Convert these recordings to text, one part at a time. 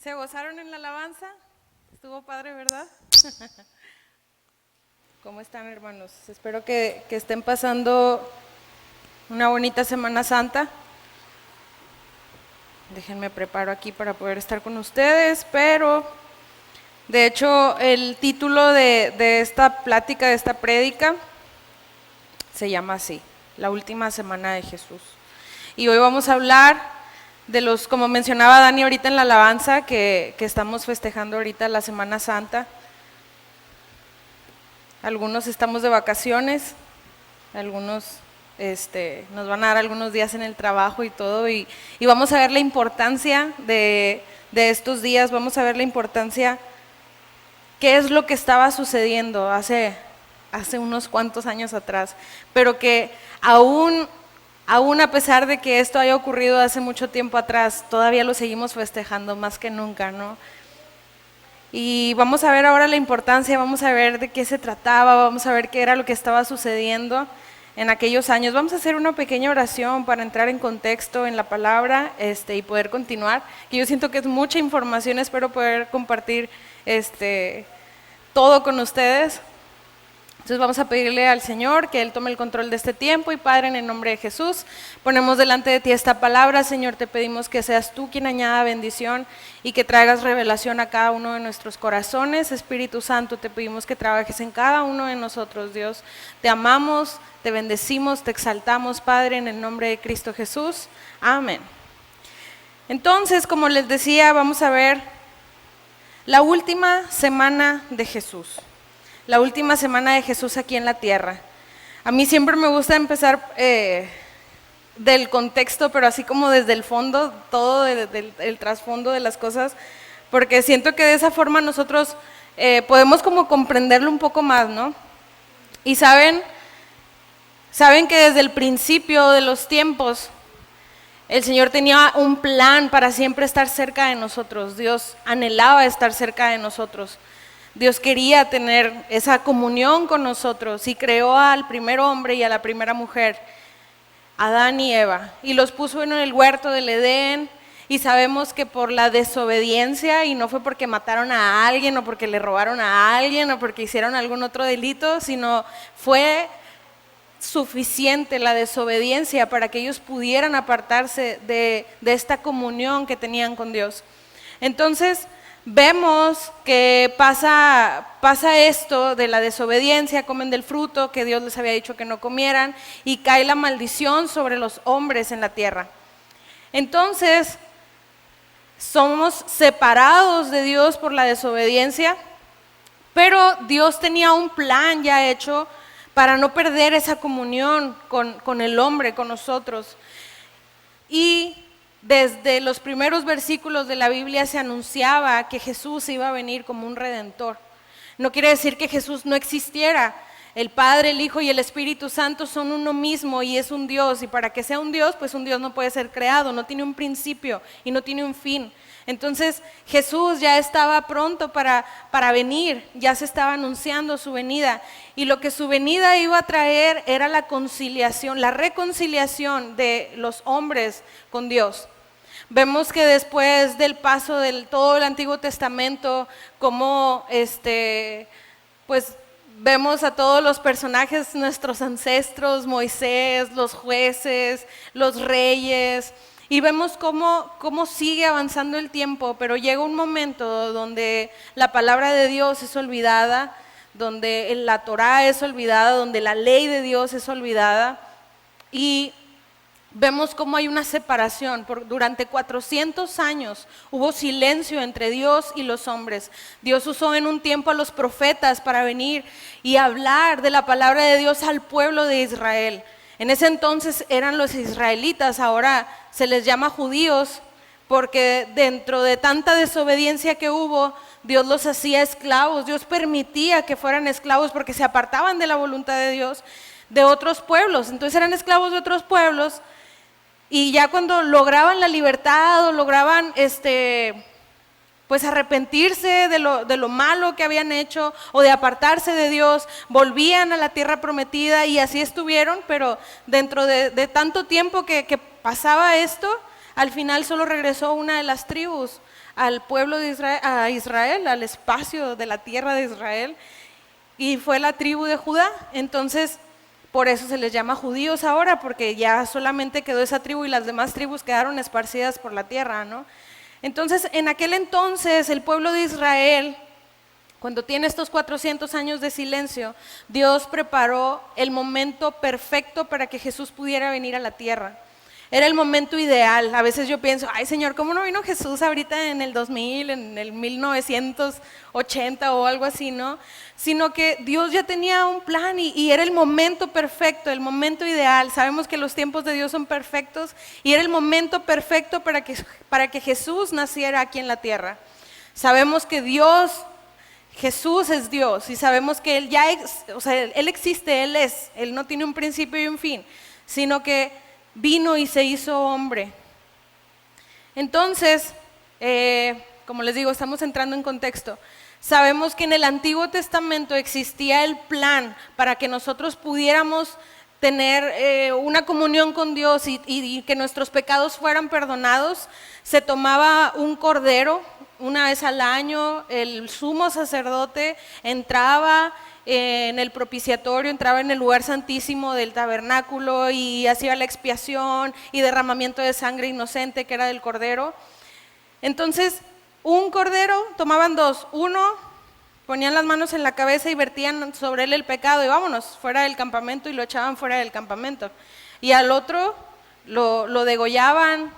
¿Se gozaron en la alabanza? Estuvo padre, ¿verdad? ¿Cómo están, hermanos? Espero que estén pasando una bonita Semana Santa. Déjenme preparo aquí para poder estar con ustedes, pero de hecho el título de esta plática, de esta prédica, se llama así, La última semana de Jesús. Y hoy vamos a hablar de los, como mencionaba Dani ahorita en la alabanza, que estamos festejando ahorita la Semana Santa. Algunos estamos de vacaciones, algunos nos van a dar algunos días en el trabajo y todo, y vamos a ver la importancia de estos días, vamos a ver la importancia, qué es lo que estaba sucediendo hace unos cuantos años atrás, pero que aún a pesar de que esto haya ocurrido hace mucho tiempo atrás, todavía lo seguimos festejando más que nunca, ¿no? Y vamos a ver ahora la importancia, vamos a ver de qué se trataba, vamos a ver qué era lo que estaba sucediendo en aquellos años. Vamos a hacer una pequeña oración para entrar en contexto en la palabra y poder continuar, que yo siento que es mucha información, espero poder compartir todo con ustedes. Entonces vamos a pedirle al Señor que Él tome el control de este tiempo y Padre, en el nombre de Jesús, ponemos delante de ti esta palabra. Señor, te pedimos que seas tú quien añada bendición y que traigas revelación a cada uno de nuestros corazones. Espíritu Santo, te pedimos que trabajes en cada uno de nosotros, Dios. Te amamos, te bendecimos, te exaltamos, Padre, en el nombre de Cristo Jesús. Amén. Entonces, como les decía, vamos a ver la última semana de Jesús. La última semana de Jesús aquí en la tierra. A mí siempre me gusta empezar del contexto, pero así como desde el fondo, todo el trasfondo de las cosas, porque siento que de esa forma nosotros podemos como comprenderlo un poco más, ¿no? Y saben que desde el principio de los tiempos, el Señor tenía un plan para siempre estar cerca de nosotros. Dios anhelaba estar cerca de nosotros. Dios quería tener esa comunión con nosotros y creó al primer hombre y a la primera mujer, Adán y Eva, y los puso en el huerto del Edén. Y sabemos que por la desobediencia, y no fue porque mataron a alguien o porque le robaron a alguien o porque hicieron algún otro delito, sino fue suficiente la desobediencia para que ellos pudieran apartarse de esta comunión que tenían con Dios. Entonces vemos que pasa esto de la desobediencia, comen del fruto que Dios les había dicho que no comieran, y cae la maldición sobre los hombres en la tierra. Entonces somos separados de Dios por la desobediencia, pero Dios tenía un plan ya hecho para no perder esa comunión con el hombre, con nosotros. Y desde los primeros versículos de la Biblia se anunciaba que Jesús iba a venir como un redentor. No quiere decir que Jesús no existiera. El Padre, el Hijo y el Espíritu Santo son uno mismo y es un Dios. Y para que sea un Dios, pues un Dios no puede ser creado, no tiene un principio y no tiene un fin. Entonces Jesús ya estaba pronto para venir, ya se estaba anunciando su venida. Y lo que su venida iba a traer era la conciliación, la reconciliación de los hombres con Dios. Vemos que después del paso de todo el Antiguo Testamento, como pues vemos a todos los personajes, nuestros ancestros, Moisés, los jueces, los reyes, y vemos cómo sigue avanzando el tiempo, pero llega un momento donde la palabra de Dios es olvidada, donde la Torá es olvidada, donde la ley de Dios es olvidada, y vemos cómo hay una separación. Durante 400 años hubo silencio entre Dios y los hombres. Dios usó en un tiempo a los profetas para venir y hablar de la palabra de Dios al pueblo de Israel. En ese entonces eran los israelitas, ahora se les llama judíos, porque dentro de tanta desobediencia que hubo, Dios los hacía esclavos. Dios permitía que fueran esclavos porque se apartaban de la voluntad de Dios, de otros pueblos. Entonces eran esclavos de otros pueblos. Y ya cuando lograban la libertad o lograban pues arrepentirse de lo malo que habían hecho o de apartarse de Dios, volvían a la tierra prometida y así estuvieron, pero dentro de tanto tiempo que pasaba esto, al final solo regresó una de las tribus al pueblo de Israel, a Israel, al espacio de la tierra de Israel, y fue la tribu de Judá. Entonces, por eso se les llama judíos ahora, porque ya solamente quedó esa tribu y las demás tribus quedaron esparcidas por la tierra, ¿no? Entonces, en aquel entonces, el pueblo de Israel, cuando tiene estos 400 años de silencio, Dios preparó el momento perfecto para que Jesús pudiera venir a la tierra. Era el momento ideal. A veces yo pienso, ay Señor, ¿cómo no vino Jesús ahorita en el 2000, en el 1980 o algo así, no? Sino que Dios ya tenía un plan y era el momento perfecto, el momento ideal. Sabemos que los tiempos de Dios son perfectos y era el momento perfecto para que Jesús naciera aquí en la tierra. Sabemos que Jesús es Dios y sabemos que Él Él existe, Él no tiene un principio y un fin, sino que vino y se hizo hombre. Entonces, como les digo, estamos entrando en contexto. Sabemos que en el Antiguo Testamento existía el plan para que nosotros pudiéramos tener una comunión con Dios y que nuestros pecados fueran perdonados. Se tomaba un cordero una vez al año, el sumo sacerdote entraba en el propiciatorio, entraba en el lugar santísimo del tabernáculo y hacía la expiación y derramamiento de sangre inocente que era del cordero. Entonces, un cordero, tomaban dos, uno, ponían las manos en la cabeza y vertían sobre él el pecado y vámonos, fuera del campamento, y lo echaban fuera del campamento. Y al otro lo degollaban,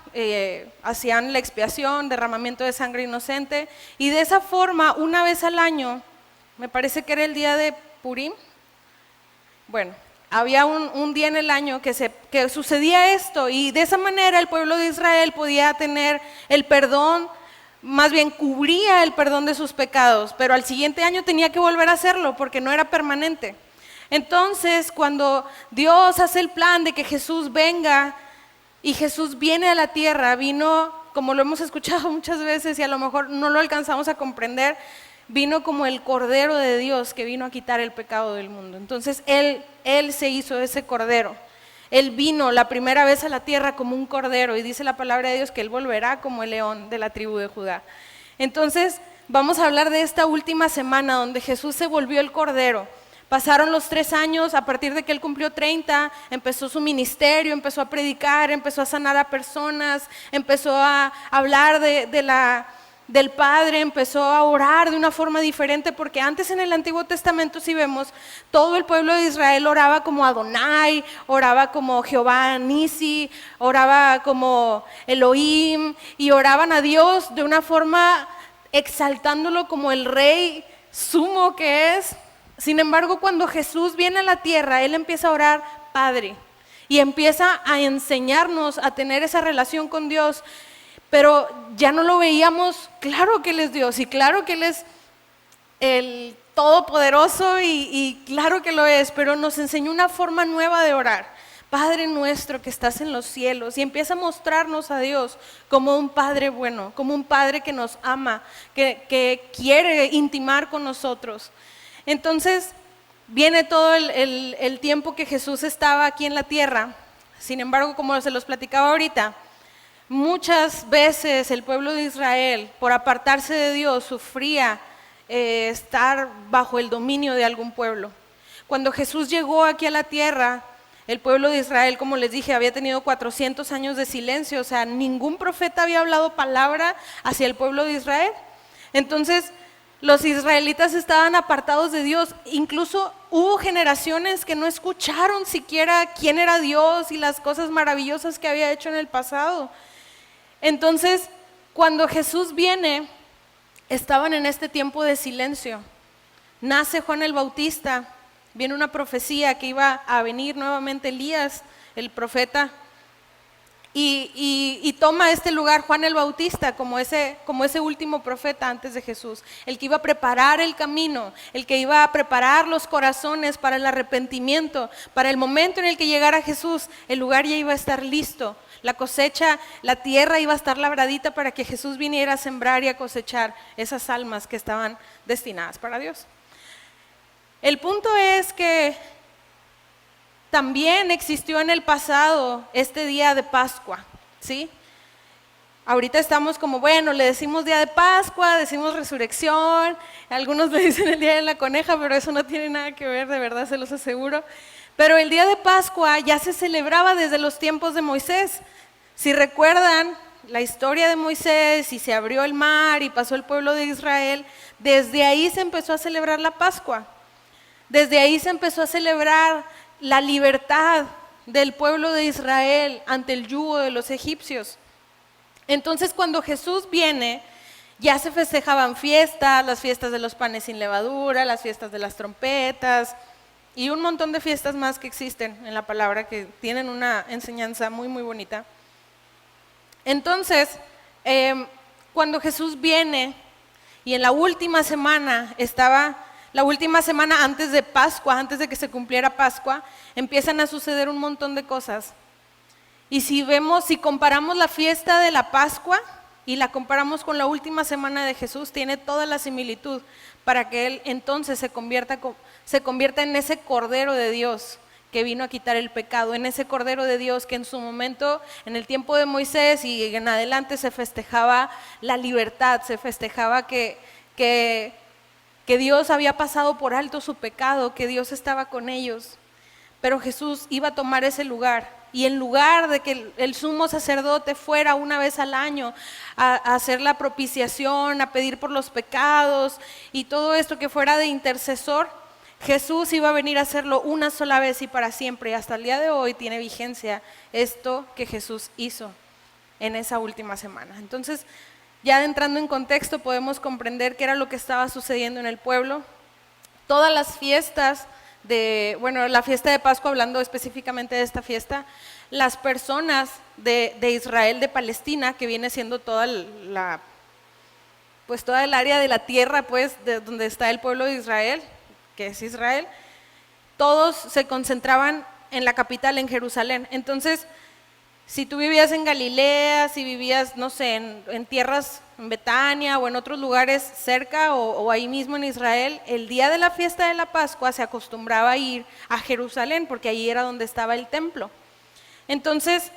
hacían la expiación, derramamiento de sangre inocente, y de esa forma, una vez al año, me parece que era el día de Purim, bueno, había un día en el año que sucedía esto, y de esa manera el pueblo de Israel podía tener el perdón, más bien cubría el perdón de sus pecados, pero al siguiente año tenía que volver a hacerlo porque no era permanente. Entonces, cuando Dios hace el plan de que Jesús venga, y Jesús viene a la tierra, vino, como lo hemos escuchado muchas veces y a lo mejor no lo alcanzamos a comprender, vino como el Cordero de Dios que vino a quitar el pecado del mundo. Entonces Él se hizo ese Cordero. Él vino la primera vez a la tierra como un cordero y dice la palabra de Dios que Él volverá como el león de la tribu de Judá. Entonces vamos a hablar de esta última semana donde Jesús se volvió el Cordero. Pasaron los 3 años, a partir de que Él cumplió 30, empezó su ministerio, empezó a predicar, empezó a sanar a personas, empezó a hablar del Padre, empezó a orar de una forma diferente, porque antes en el Antiguo Testamento, si vemos, todo el pueblo de Israel oraba como Adonai, oraba como Jehová Nisi, oraba como Elohim, y oraban a Dios de una forma exaltándolo como el Rey sumo que es. Sin embargo, cuando Jesús viene a la tierra, Él empieza a orar Padre y empieza a enseñarnos a tener esa relación con Dios, pero ya no lo veíamos, claro que Él es Dios y claro que Él es el Todopoderoso y claro que lo es, pero nos enseñó una forma nueva de orar. Padre nuestro que estás en los cielos, y empieza a mostrarnos a Dios como un Padre bueno, como un Padre que nos ama, que quiere intimar con nosotros. Entonces viene todo el tiempo que Jesús estaba aquí en la tierra. Sin embargo, como se los platicaba ahorita, muchas veces el pueblo de Israel, por apartarse de Dios, sufría estar bajo el dominio de algún pueblo. Cuando Jesús llegó aquí a la tierra, el pueblo de Israel, como les dije, había tenido 400 años de silencio, o sea, ningún profeta había hablado palabra hacia el pueblo de Israel. Entonces, los israelitas estaban apartados de Dios, incluso hubo generaciones que no escucharon siquiera quién era Dios y las cosas maravillosas que había hecho en el pasado. Entonces, cuando Jesús viene, estaban en este tiempo de silencio. Nace Juan el Bautista, viene una profecía que iba a venir nuevamente Elías, el profeta, y toma este lugar Juan el Bautista como ese último profeta antes de Jesús, el que iba a preparar el camino, el que iba a preparar los corazones para el arrepentimiento, para el momento en el que llegara Jesús, el lugar ya iba a estar listo, la cosecha, la tierra iba a estar labradita para que Jesús viniera a sembrar y a cosechar esas almas que estaban destinadas para Dios. El punto es que también existió en el pasado este día de Pascua, ¿sí? Ahorita estamos como, bueno, le decimos día de Pascua, decimos resurrección, algunos le dicen el día de la coneja, pero eso no tiene nada que ver, de verdad se los aseguro. Pero el día de Pascua ya se celebraba desde los tiempos de Moisés. Si recuerdan la historia de Moisés y se abrió el mar y pasó el pueblo de Israel, desde ahí se empezó a celebrar la Pascua. Desde ahí se empezó a celebrar la libertad del pueblo de Israel ante el yugo de los egipcios. Entonces, cuando Jesús viene, ya se festejaban fiestas, las fiestas de los panes sin levadura, las fiestas de las trompetas y un montón de fiestas más que existen en la palabra que tienen una enseñanza muy, muy bonita. Entonces, cuando Jesús viene y en la última semana la última semana antes de Pascua, antes de que se cumpliera Pascua, empiezan a suceder un montón de cosas. Y si comparamos la fiesta de la Pascua y la comparamos con la última semana de Jesús, tiene toda la similitud para que Él entonces se convierta en ese Cordero de Dios que vino a quitar el pecado, en ese Cordero de Dios que en su momento, en el tiempo de Moisés y en adelante se festejaba la libertad, se festejaba que Dios había pasado por alto su pecado, que Dios estaba con ellos. Pero Jesús iba a tomar ese lugar. Y en lugar de que el sumo sacerdote fuera una vez al año a hacer la propiciación, a pedir por los pecados y todo esto que fuera de intercesor, Jesús iba a venir a hacerlo una sola vez y para siempre. Y hasta el día de hoy tiene vigencia esto que Jesús hizo en esa última semana. Entonces, ya entrando en contexto, podemos comprender qué era lo que estaba sucediendo en el pueblo. Todas las fiestas la fiesta de Pascua, hablando específicamente de esta fiesta, las personas de Israel, de Palestina, que viene siendo toda el área de la tierra, de donde está el pueblo de Israel, que es Israel, todos se concentraban en la capital, en Jerusalén. Entonces, si tú vivías en Galilea, si vivías, no sé, en tierras, en Betania o en otros lugares cerca o ahí mismo en Israel, el día de la fiesta de la Pascua se acostumbraba a ir a Jerusalén porque ahí era donde estaba el templo. Entonces,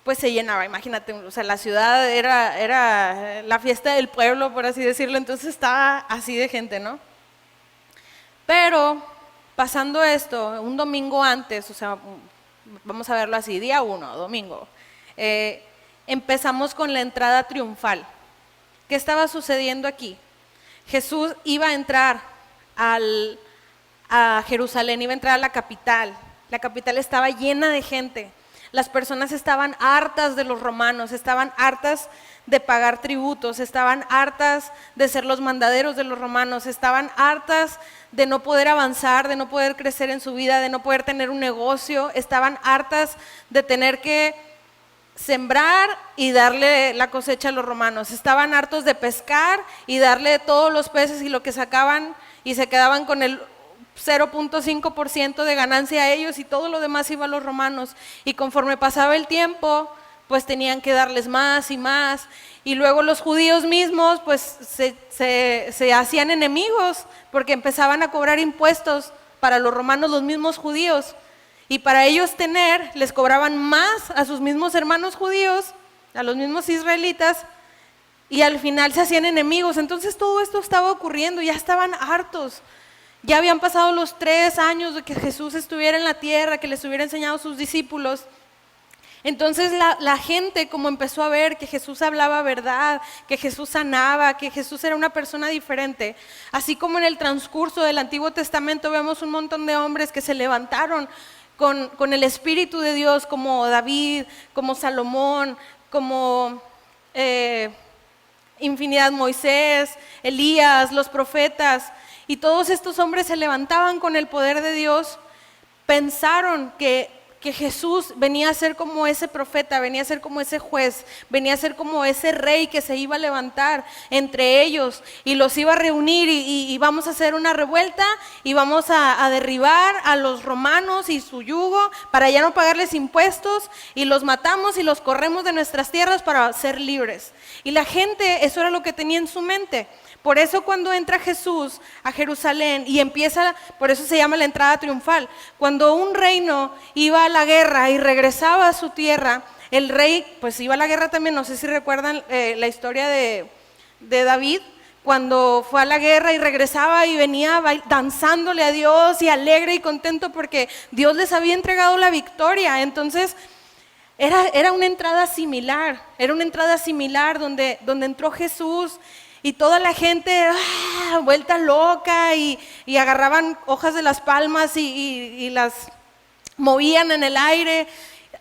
pues se llenaba, imagínate, o sea, la ciudad era la fiesta del pueblo, por así decirlo, entonces estaba así de gente, ¿no? Pero pasando esto, un domingo antes, o sea, vamos a verlo así, día 1, domingo, empezamos con la entrada triunfal. ¿Qué estaba sucediendo aquí? Jesús iba a entrar a Jerusalén, iba a entrar a la capital estaba llena de gente, las personas estaban hartas de los romanos, estaban hartas de pagar tributos, estaban hartas de ser los mandaderos de los romanos, estaban hartas de no poder avanzar, de no poder crecer en su vida, de no poder tener un negocio, estaban hartas de tener que sembrar y darle la cosecha a los romanos, estaban hartos de pescar y darle todos los peces y lo que sacaban y se quedaban con el 0.5% de ganancia a ellos y todo lo demás iba a los romanos. Y conforme pasaba el tiempo, pues tenían que darles más y más. Y luego los judíos mismos pues se hacían enemigos porque empezaban a cobrar impuestos para los romanos, los mismos judíos. Y para ellos les cobraban más a sus mismos hermanos judíos, a los mismos israelitas, y al final se hacían enemigos. Entonces todo esto estaba ocurriendo, ya estaban hartos. Ya habían pasado los 3 años de que Jesús estuviera en la tierra, que les hubiera enseñado a sus discípulos. Entonces la gente como empezó a ver que Jesús hablaba verdad, que Jesús sanaba, que Jesús era una persona diferente. Así como en el transcurso del Antiguo Testamento vemos un montón de hombres que se levantaron con el Espíritu de Dios, como David, como Salomón, como infinidad, Moisés, Elías, los profetas. Y todos estos hombres se levantaban con el poder de Dios, pensaron que Jesús venía a ser como ese profeta, venía a ser como ese juez, venía a ser como ese rey que se iba a levantar entre ellos y los iba a reunir y vamos a hacer una revuelta y vamos a derribar a los romanos y su yugo para ya no pagarles impuestos y los matamos y los corremos de nuestras tierras para ser libres. Y la gente, eso era lo que tenía en su mente. Por eso cuando entra Jesús a Jerusalén y por eso se llama la entrada triunfal, cuando un reino iba a la guerra y regresaba a su tierra, el rey pues iba a la guerra también, no sé si recuerdan la historia de David, cuando fue a la guerra y regresaba y venía danzándole a Dios y alegre y contento porque Dios les había entregado la victoria. Entonces era una entrada similar, donde entró Jesús y toda la gente vuelta loca y agarraban hojas de las palmas y las movían en el aire,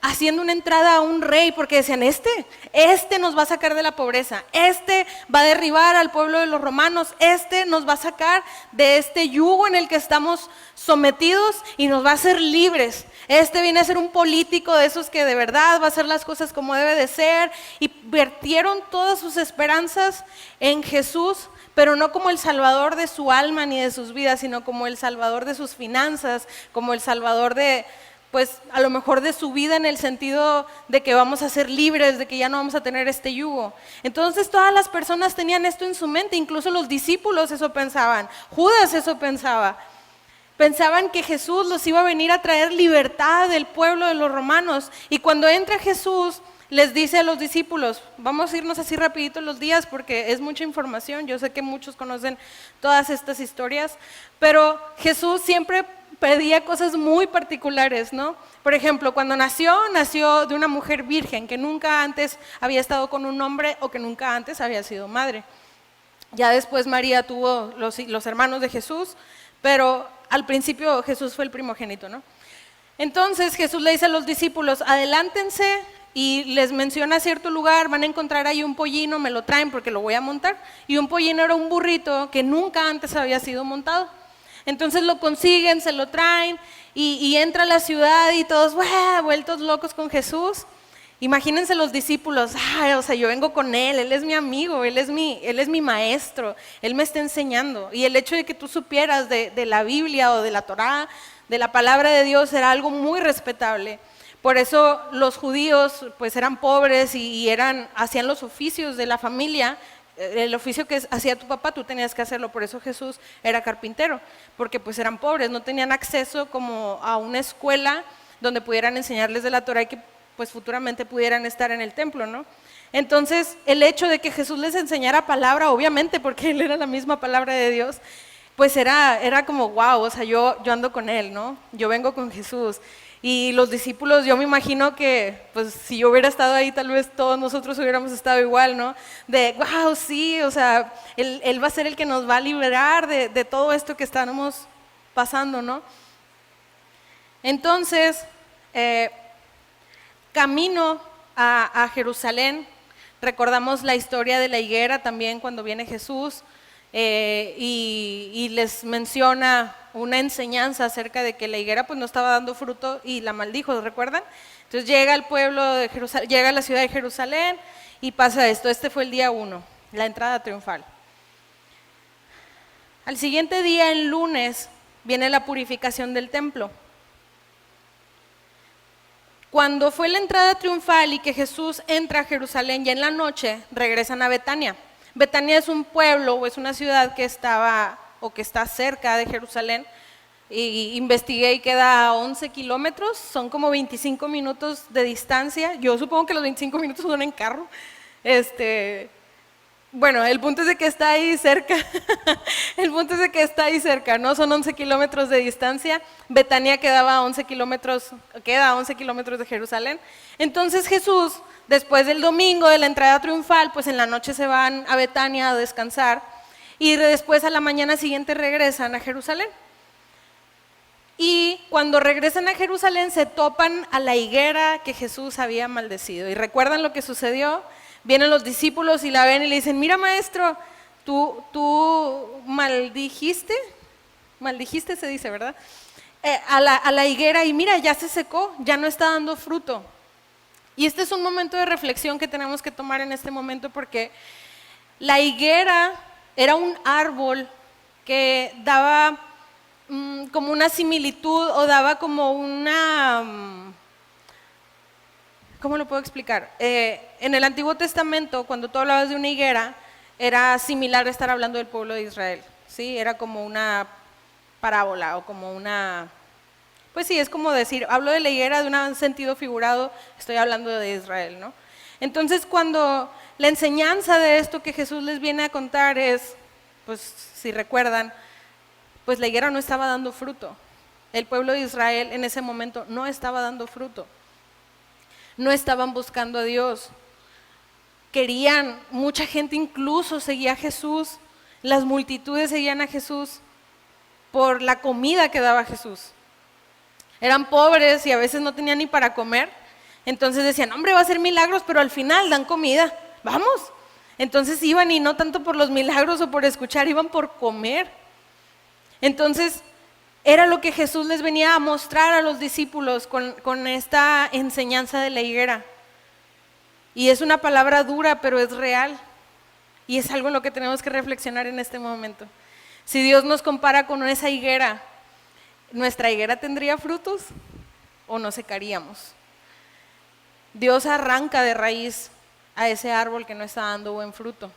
haciendo una entrada a un rey, porque decían, este nos va a sacar de la pobreza, este va a derribar al pueblo de los romanos, este nos va a sacar de este yugo en el que estamos sometidos y nos va a hacer libres. Este viene a ser un político de esos que de verdad va a hacer las cosas como debe de ser, y vertieron todas sus esperanzas en Jesús, pero no como el salvador de su alma ni de sus vidas, sino como el salvador de sus finanzas, como el salvador de, pues a lo mejor de su vida, en el sentido de que vamos a ser libres, de que ya no vamos a tener este yugo. Entonces todas las personas tenían esto en su mente, incluso los discípulos eso pensaban, Judas eso pensaba. Pensaban que Jesús los iba a venir a traer libertad del pueblo de los romanos. Y cuando entra Jesús, les dice a los discípulos, vamos a irnos así rapidito los días porque es mucha información, yo sé que muchos conocen todas estas historias, pero Jesús siempre pedía cosas muy particulares, ¿no? Por ejemplo, cuando nació de una mujer virgen que nunca antes había estado con un hombre o que nunca antes había sido madre. Ya después María tuvo los hermanos de Jesús, pero al principio Jesús fue el primogénito, ¿no? Entonces Jesús le dice a los discípulos, adelántense, y les menciona cierto lugar, van a encontrar ahí un pollino, me lo traen porque lo voy a montar. Y un pollino era un burrito que nunca antes había sido montado. Entonces lo consiguen, se lo traen y entra a la ciudad y todos vueltos locos con Jesús. Imagínense los discípulos, o sea, yo vengo con él es mi amigo, él es mi maestro, él me está enseñando. Y el hecho de que tú supieras de la Biblia o de la Torá, de la palabra de Dios, era algo muy respetable. Por eso los judíos pues eran pobres y hacían los oficios de la familia. El oficio que hacía tu papá, tú tenías que hacerlo. Por eso Jesús era carpintero, porque pues eran pobres, no tenían acceso como a una escuela donde pudieran enseñarles de la Torá y que pues futuramente pudieran estar en el templo, ¿no? Entonces el hecho de que Jesús les enseñara palabra, obviamente porque él era la misma palabra de Dios, pues era como wow, o sea, yo ando con él, ¿no? Yo vengo con Jesús. Y los discípulos, yo me imagino que, pues si yo hubiera estado ahí, tal vez todos nosotros hubiéramos estado igual, ¿no? De, wow, sí, o sea, él va a ser el que nos va a liberar de todo esto que estamos pasando, ¿no? Entonces, camino a Jerusalén, recordamos la historia de la higuera también cuando viene Jesús, y les menciona una enseñanza acerca de que la higuera pues no estaba dando fruto y la maldijo, ¿recuerdan? Entonces llega al pueblo de Jerusalén, llega a la ciudad de Jerusalén y pasa esto. Este fue el día 1, la entrada triunfal. Al siguiente día, el lunes, viene la purificación del templo. Cuando fue la entrada triunfal y que Jesús entra a Jerusalén, ya en la noche regresan a Betania. Betania es un pueblo o es una ciudad que estaba o que está cerca de Jerusalén, y investigué y queda a 11 kilómetros, son como 25 minutos de distancia. Yo supongo que los 25 minutos son en carro. Bueno, el punto es de que está ahí cerca. El punto es de que está ahí cerca, ¿no? Son 11 kilómetros de distancia. Betania queda a 11 kilómetros de Jerusalén. Entonces Jesús, después del domingo de la entrada triunfal, pues en la noche se van a Betania a descansar y después a la mañana siguiente regresan a Jerusalén. Y cuando regresan a Jerusalén se topan a la higuera que Jesús había maldecido. ¿Y recuerdan lo que sucedió? Vienen los discípulos y la ven y le dicen, mira maestro, tú maldijiste se dice, ¿verdad? A la higuera y mira, ya se secó, ya no está dando fruto. Y este es un momento de reflexión que tenemos que tomar en este momento, porque la higuera era un árbol que daba como una similitud o daba como una... ¿Cómo lo puedo explicar? En el Antiguo Testamento, cuando tú hablabas de una higuera, era similar a estar hablando del pueblo de Israel, ¿sí? Era como una parábola o como una Pues sí, es como decir, hablo de la higuera de un sentido figurado, estoy hablando de Israel, ¿no? Entonces, cuando la enseñanza de esto que Jesús les viene a contar es, pues si recuerdan, pues la higuera no estaba dando fruto. El pueblo de Israel en ese momento no estaba dando fruto. No estaban buscando a Dios. Querían, mucha gente incluso seguía a Jesús, las multitudes seguían a Jesús por la comida que daba Jesús. Eran pobres y a veces no tenían ni para comer, entonces decían, hombre, va a hacer milagros, pero al final dan comida, vamos. Entonces iban y no tanto por los milagros o por escuchar, iban por comer. Entonces era lo que Jesús les venía a mostrar a los discípulos con esta enseñanza de la higuera. Y es una palabra dura, pero es real. Y es algo en lo que tenemos que reflexionar en este momento. Si Dios nos compara con esa higuera, ¿nuestra higuera tendría frutos o nos secaríamos? Dios arranca de raíz a ese árbol que no está dando buen fruto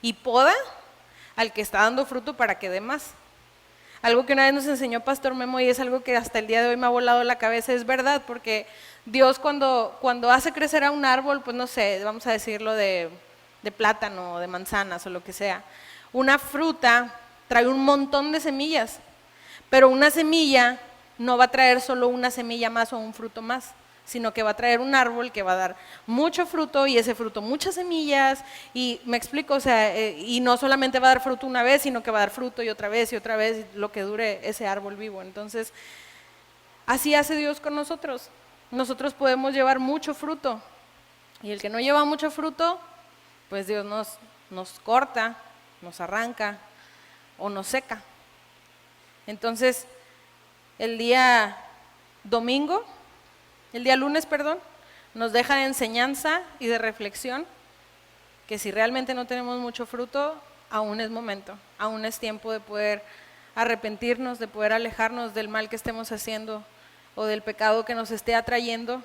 y poda al que está dando fruto para que dé más. Algo que una vez nos enseñó Pastor Memo y es algo que hasta el día de hoy me ha volado la cabeza, es verdad, porque Dios cuando hace crecer a un árbol, pues no sé, vamos a decirlo de plátano o de manzanas o lo que sea, una fruta trae un montón de semillas, pero una semilla no va a traer solo una semilla más o un fruto más, sino que va a traer un árbol que va a dar mucho fruto y ese fruto muchas semillas y me explico, o sea, y no solamente va a dar fruto una vez, sino que va a dar fruto y otra vez lo que dure ese árbol vivo. Entonces, así hace Dios con nosotros. Nosotros podemos llevar mucho fruto y el que no lleva mucho fruto, pues Dios nos corta, nos arranca o nos seca. Entonces, el día lunes, nos deja de enseñanza y de reflexión que si realmente no tenemos mucho fruto, aún es momento, aún es tiempo de poder arrepentirnos, de poder alejarnos del mal que estemos haciendo o del pecado que nos esté atrayendo,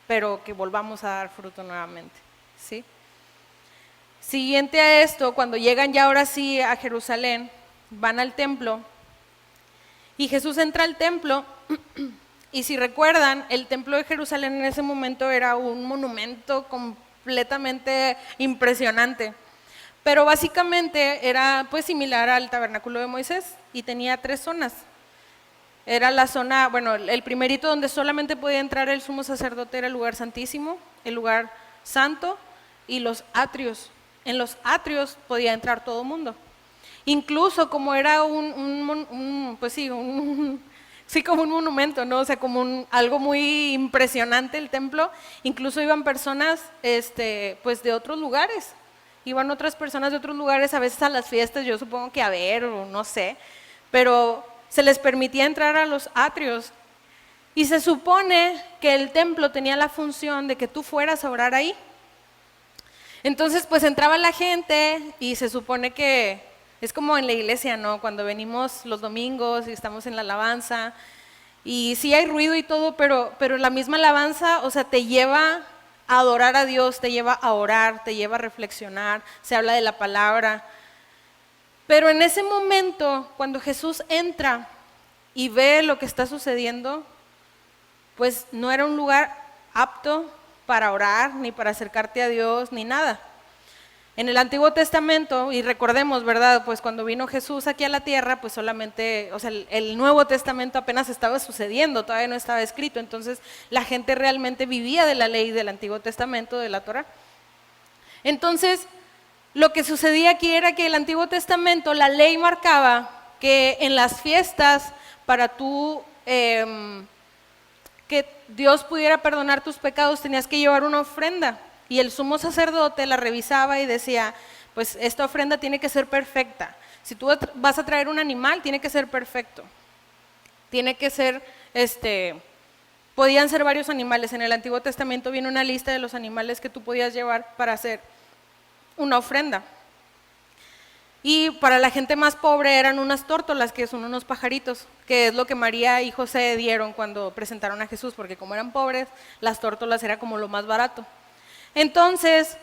pero que volvamos a dar fruto nuevamente, ¿sí? Siguiente a esto, cuando llegan ya ahora sí a Jerusalén, van al templo y Jesús entra al templo. Y si recuerdan, el templo de Jerusalén en ese momento era un monumento completamente impresionante, pero básicamente era pues similar al tabernáculo de Moisés y tenía 3 zonas. Era la zona, bueno, el primerito donde solamente podía entrar el sumo sacerdote era el lugar santísimo, el lugar santo y los atrios. En los atrios podía entrar todo el mundo. Incluso como era como un monumento, ¿no? O sea, como algo muy impresionante el templo, incluso iban personas pues de otros lugares, iban otras personas de otros lugares a veces a las fiestas, yo supongo que a ver o no sé, pero se les permitía entrar a los atrios y se supone que el templo tenía la función de que tú fueras a orar ahí. Entonces pues entraba la gente y se supone que es como en la iglesia, ¿no? Cuando venimos los domingos y estamos en la alabanza y sí hay ruido y todo, pero la misma alabanza, o sea, te lleva a adorar a Dios, te lleva a orar, te lleva a reflexionar, se habla de la palabra. Pero en ese momento, cuando Jesús entra y ve lo que está sucediendo, pues no era un lugar apto para orar, ni para acercarte a Dios, ni nada. En el Antiguo Testamento, y recordemos, ¿verdad? Pues cuando vino Jesús aquí a la tierra, pues solamente, o sea, el Nuevo Testamento apenas estaba sucediendo, todavía no estaba escrito, entonces la gente realmente vivía de la ley del Antiguo Testamento, de la Torá. Entonces, lo que sucedía aquí era que el Antiguo Testamento, la ley marcaba que en las fiestas, para tú, que Dios pudiera perdonar tus pecados, tenías que llevar una ofrenda. Y el sumo sacerdote la revisaba y decía, pues esta ofrenda tiene que ser perfecta. Si tú vas a traer un animal, tiene que ser perfecto. Tiene que ser, podían ser varios animales. En el Antiguo Testamento viene una lista de los animales que tú podías llevar para hacer una ofrenda. Y para la gente más pobre eran unas tórtolas, que son unos pajaritos, que es lo que María y José dieron cuando presentaron a Jesús, porque como eran pobres, las tórtolas era como lo más barato. Entonces,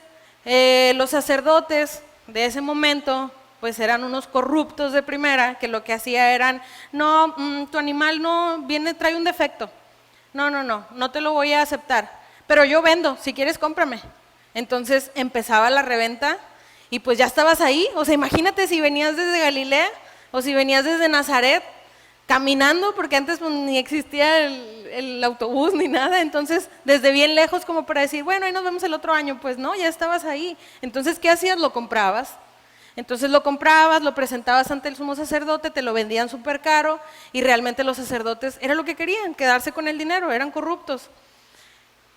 los sacerdotes de ese momento pues eran unos corruptos de primera, que lo que hacía eran, no, tu animal no viene, trae un defecto, no te lo voy a aceptar, pero yo vendo, si quieres cómprame. Entonces empezaba la reventa y pues ya estabas ahí. O sea, imagínate si venías desde Galilea o si venías desde Nazaret caminando, porque antes pues, ni existía el autobús ni nada, entonces desde bien lejos como para decir, bueno, ahí nos vemos el otro año, pues no, ya estabas ahí. Entonces, ¿qué hacías? Lo comprabas. Entonces lo comprabas, lo presentabas ante el sumo sacerdote, te lo vendían súper caro y realmente los sacerdotes era lo que querían, quedarse con el dinero, eran corruptos.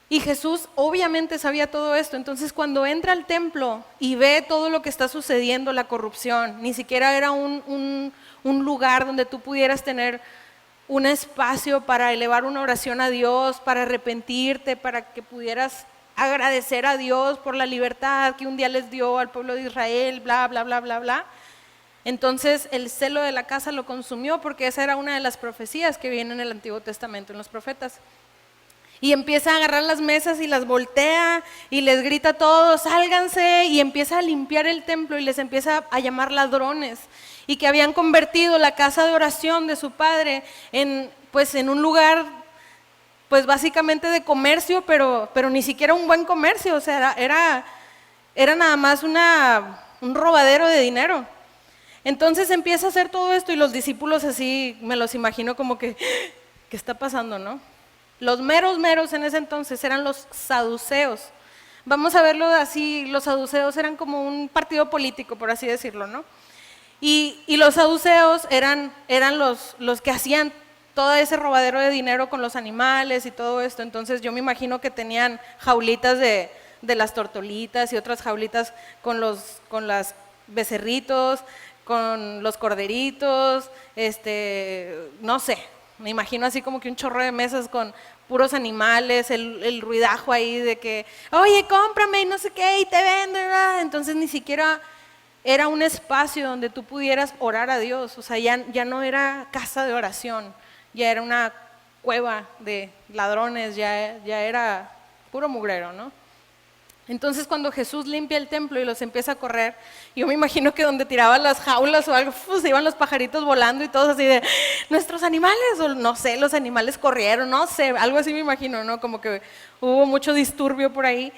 Y Jesús obviamente sabía todo esto, entonces cuando entra al templo y ve todo lo que está sucediendo, la corrupción, ni siquiera era un lugar donde tú pudieras tener un espacio para elevar una oración a Dios, para arrepentirte, para que pudieras agradecer a Dios por la libertad que un día les dio al pueblo de Israel, bla, bla, bla, bla, bla. Entonces el celo de la casa lo consumió porque esa era una de las profecías que viene en el Antiguo Testamento, en los profetas. Y empieza a agarrar las mesas y las voltea y les grita a todos, sálganse, y empieza a limpiar el templo y les empieza a llamar ladrones. Y que habían convertido la casa de oración de su padre en un lugar, pues básicamente de comercio, pero ni siquiera un buen comercio, o sea, era nada más un robadero de dinero. Entonces empieza a hacer todo esto y los discípulos así, me los imagino como que, ¿qué está pasando, no? Los meros en ese entonces eran los saduceos. Vamos a verlo así, los saduceos eran como un partido político, por así decirlo, ¿no? Y los saduceos eran los que hacían todo ese robadero de dinero con los animales y todo esto. Entonces yo me imagino que tenían jaulitas de las tortolitas y otras jaulitas con las becerritos, con los corderitos, no sé. Me imagino así como que un chorro de mesas con puros animales, el ruidajo ahí de que, oye, cómprame y no sé qué, y te vendo, ¿verdad? Entonces ni siquiera era un espacio donde tú pudieras orar a Dios, o sea, ya no era casa de oración, ya era una cueva de ladrones, ya era puro mugrero, ¿no? Entonces cuando Jesús limpia el templo y los empieza a correr, yo me imagino que donde tiraban las jaulas o algo, se iban los pajaritos volando y todos así de, nuestros animales, o no sé, los animales corrieron, no sé, algo así me imagino, ¿no? Como que hubo mucho disturbio por ahí.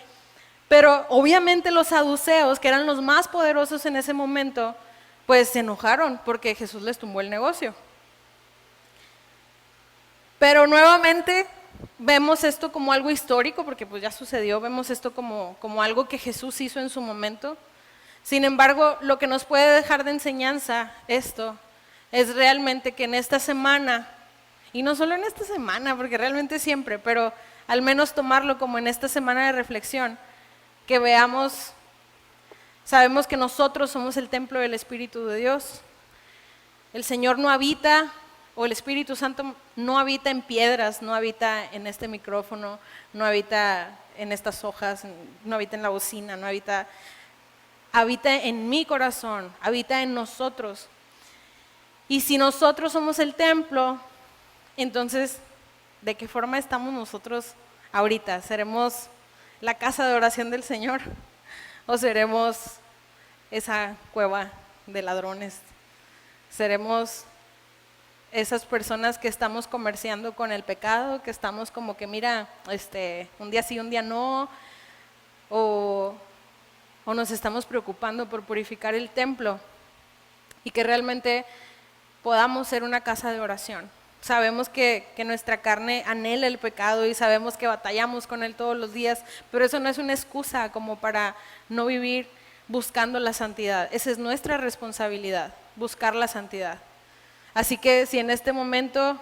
Pero obviamente los saduceos, que eran los más poderosos en ese momento, pues se enojaron porque Jesús les tumbó el negocio. Pero nuevamente vemos esto como algo histórico, porque pues ya sucedió, vemos esto como algo que Jesús hizo en su momento. Sin embargo, lo que nos puede dejar de enseñanza esto es realmente que en esta semana, y no solo en esta semana, porque realmente siempre, pero al menos tomarlo como en esta semana de reflexión, que veamos, sabemos que nosotros somos el templo del Espíritu de Dios. El Señor no habita, o el Espíritu Santo no habita en piedras, no habita en este micrófono, no habita en estas hojas, no habita en la bocina, no habita en mi corazón, habita en nosotros. Y si nosotros somos el templo, entonces, ¿de qué forma estamos nosotros ahorita? ¿Seremos la casa de oración del Señor o seremos esa cueva de ladrones? ¿Seremos esas personas que estamos comerciando con el pecado, que estamos como que mira, un día sí, un día no, o nos estamos preocupando por purificar el templo y que realmente podamos ser una casa de oración? Sabemos que nuestra carne anhela el pecado y sabemos que batallamos con él todos los días, pero eso no es una excusa como para no vivir buscando la santidad. Esa es nuestra responsabilidad, buscar la santidad. Así que si en este momento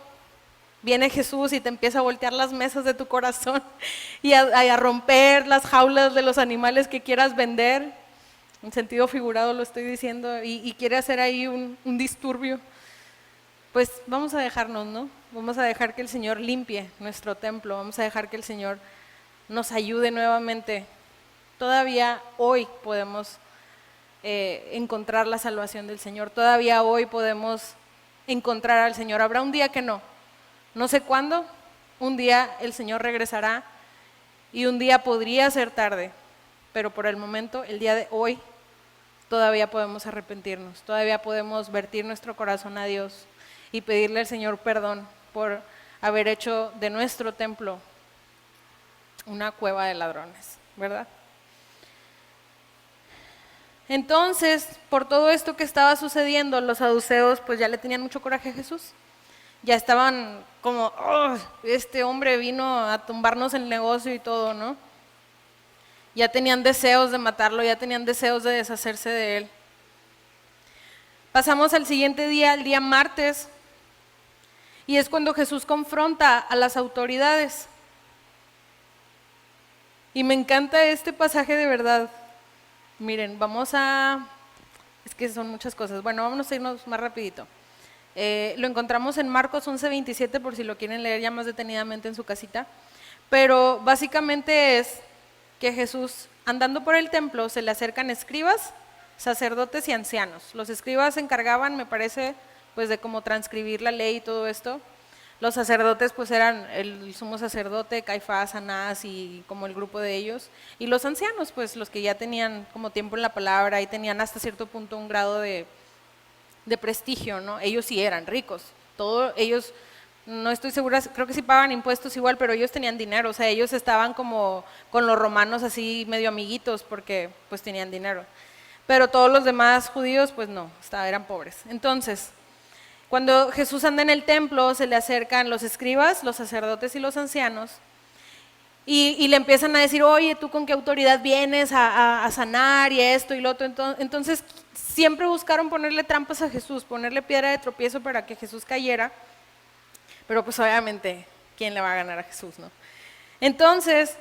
viene Jesús y te empieza a voltear las mesas de tu corazón y a romper las jaulas de los animales que quieras vender, en sentido figurado lo estoy diciendo, y quiere hacer ahí un disturbio, pues vamos a dejarnos, ¿no? Vamos a dejar que el Señor limpie nuestro templo, vamos a dejar que el Señor nos ayude nuevamente. Todavía hoy podemos encontrar la salvación del Señor, todavía hoy podemos encontrar al Señor. Habrá un día que no sé cuándo, un día el Señor regresará y un día podría ser tarde, pero por el momento, el día de hoy, todavía podemos arrepentirnos, todavía podemos vertir nuestro corazón a Dios y pedirle al Señor perdón por haber hecho de nuestro templo una cueva de ladrones, ¿verdad? Entonces, por todo esto que estaba sucediendo, los saduceos pues ya le tenían mucho coraje a Jesús. Ya estaban como, oh, este hombre vino a tumbarnos el negocio y todo, ¿no? Ya tenían deseos de matarlo, ya tenían deseos de deshacerse de él. Pasamos al siguiente día, el día martes, y es cuando Jesús confronta a las autoridades. Y me encanta este pasaje de verdad. Miren, es que son muchas cosas. Bueno, vámonos a irnos más rapidito. Lo encontramos en Marcos 11:27 por si lo quieren leer ya más detenidamente en su casita. Pero básicamente es que Jesús, andando por el templo, se le acercan escribas, sacerdotes y ancianos. Los escribas se encargaban, me parece, pues de cómo transcribir la ley y todo esto. Los sacerdotes pues eran el sumo sacerdote, Caifás, Anás y como el grupo de ellos. Y los ancianos pues los que ya tenían como tiempo en la palabra y tenían hasta cierto punto un grado de prestigio, ¿no? Ellos sí eran ricos, ellos, no estoy segura, creo que sí pagaban impuestos igual, pero ellos tenían dinero, o sea, ellos estaban como con los romanos así medio amiguitos porque pues tenían dinero. Pero todos los demás judíos pues no, eran pobres. Entonces, cuando Jesús anda en el templo, se le acercan los escribas, los sacerdotes y los ancianos, y le empiezan a decir, oye, ¿tú con qué autoridad vienes a sanar y esto y lo otro? Entonces, siempre buscaron ponerle trampas a Jesús, ponerle piedra de tropiezo para que Jesús cayera, pero pues obviamente, ¿quién le va a ganar a Jesús, no? Entonces,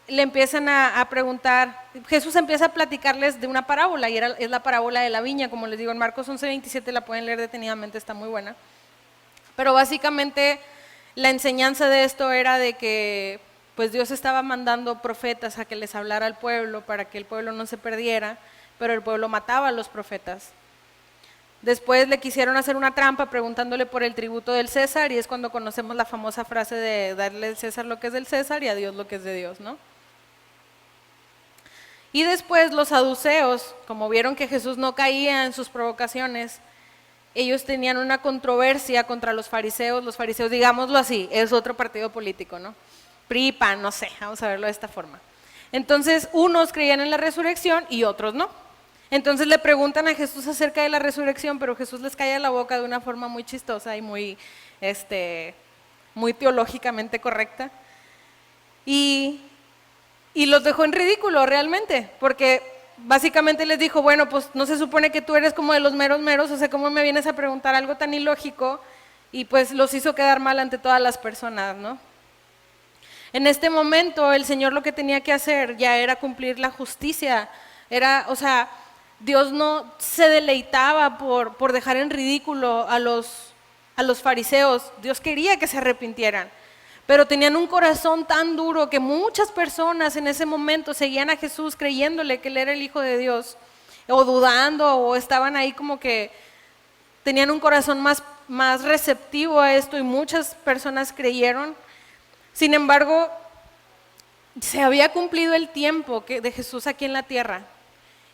le empiezan a preguntar, Jesús empieza a platicarles de una parábola, y es la parábola de la viña, como les digo, en Marcos 11:27 la pueden leer detenidamente, está muy buena. Pero básicamente, la enseñanza de esto era de que pues Dios estaba mandando profetas a que les hablara al pueblo para que el pueblo no se perdiera, pero el pueblo mataba a los profetas. Después le quisieron hacer una trampa preguntándole por el tributo del César, y es cuando conocemos la famosa frase de darle al César lo que es del César y a Dios lo que es de Dios, ¿no? Y después los saduceos, como vieron que Jesús no caía en sus provocaciones, ellos tenían una controversia contra los fariseos, digámoslo así, es otro partido político, ¿no? PRI, PAN, no sé, vamos a verlo de esta forma. Entonces, unos creían en la resurrección y otros no. Entonces le preguntan a Jesús acerca de la resurrección, pero Jesús les calla la boca de una forma muy chistosa y muy teológicamente correcta. Y los dejó en ridículo realmente, porque básicamente les dijo, bueno, pues no se supone que tú eres como de los meros meros, o sea, ¿cómo me vienes a preguntar algo tan ilógico? Y pues los hizo quedar mal ante todas las personas, ¿no? En este momento el Señor lo que tenía que hacer ya era cumplir la justicia, Dios no se deleitaba por dejar en ridículo a los fariseos, Dios quería que se arrepintieran, pero tenían un corazón tan duro que muchas personas en ese momento seguían a Jesús creyéndole que Él era el Hijo de Dios, o dudando, o estaban ahí como que tenían un corazón más receptivo a esto, y muchas personas creyeron. Sin embargo, se había cumplido el tiempo de Jesús aquí en la tierra,